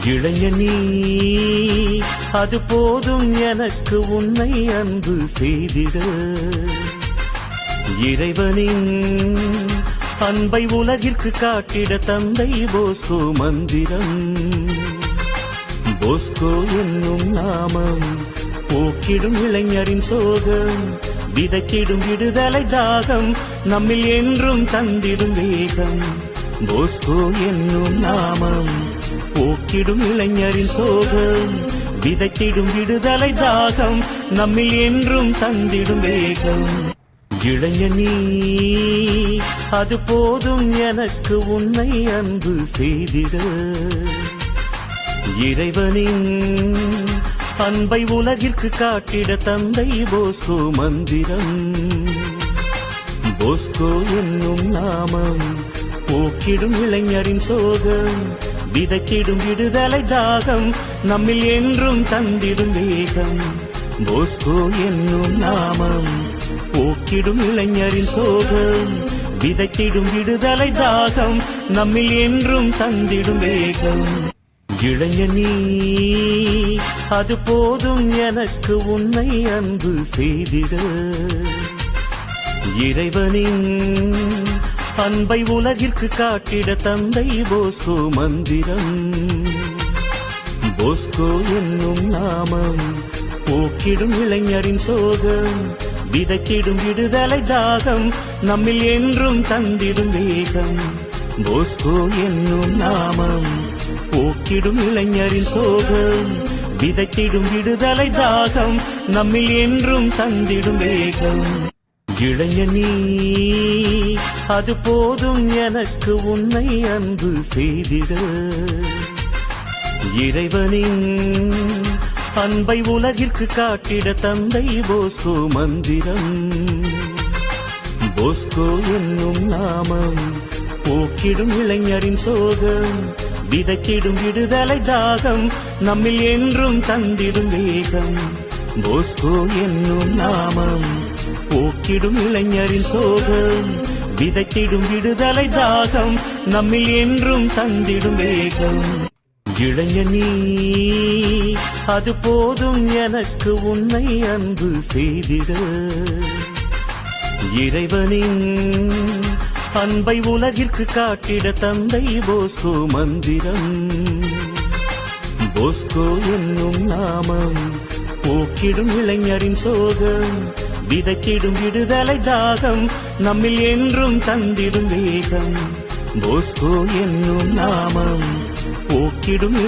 இளைஞனீ அது போதும் எனக்கு உன்னை அன்பு செய்திட. இறைவனின் அன்பை உலகிற்கு காட்டிட தந்தை போஸ்கோ மந்திரம். போஸ்கோ என்னும் நாமம் போக்கிடும் இளைஞரின் சோகம், விதைக்கிடும் விடுதலை தாகம், நம்மில் என்றும் தந்திடும் வேகம். போஸ்கோ என்னும் நாமம் போக்கிடும் இளைஞரின் சோகம், விதைக்கிடும் விடுதலை தாகம், நம்மில் என்றும் தந்திடும் வேகம். இளைஞனீ அது போதும் எனக்கு உன்னை அன்பு செய்திட. இறைவனின் அன்பை உலகிற்கு காட்டிட தந்தை போஸ்கோ மந்திரம். போஸ்கோ என்னும் நாமம் போக்கிடும் இளைஞரின் சோகம், விதைக்கிடும் விடுதலை தாகம், நம்மில் என்றும் தந்திடும் வேகம். போஸ்கோ என்னும் நாமம் போக்கிடும் இளைஞரின் சோகம், விதைக்கிடும் விடுதலை தாகம், நம்மில் என்றும் தந்திடும் வேகம். இளைஞனீ அது போதும் எனக்கு உன்னை அன்பு செய்திட. இறைவனின் அன்பை உலகிற்கு காட்டிட தந்தை போஸ்கோ மந்திரம். போஸ்கோ என்னும் நாமம் போக்கிடும் இளைஞரின் சோகம், விதைக்கிடும் விடுதலை தாகம், நம்மில் என்றும் தந்திடும் வேகம். போஸ்கோ என்னும் நாமம் போக்கிடும் இளைஞரின் சோகம், விதைக்கிடும் விடுதலை தாகம், நம்மில் என்றும் தந்திடும் வேகம். இளைஞனீ அது போதும் எனக்கு உன்னை அன்பு செய்திட. இறைவனின் அன்பை உலகிற்கு காட்டிட தந்தை போஸ்கோ மந்திரம். போஸ்கோ என்னும் நாமம் போக்கிடும் இளைஞரின் சோகம், விதைக்கிடும் விடுதலை தாகம், நம்மில் என்றும் தந்திடும் வேகம். போஸ்கோ என்னும் நாமம் போக்கிடும் இளைஞரின் சோகம், விதைக்கிடும் விடுதலை தாகம், நம்மில் என்றும் தந்திடும் வேகம். இளைஞனீ அது போதும் எனக்கு உன்னை அன்பு செய்திட. இறைவனின் அன்பை உலகிற்கு காட்டிட தந்தை போஸ்கோ மந்திரம். போஸ்கோ என்னும் நாமம் போக்கிடும் இளைஞரின் சோகம், விதைக்கிடும் விடுதலை தாகம், நம்மில் என்றும் தந்திடும் வேகம். போஸ்கோ என்னும் நாமம் போக்கிடும்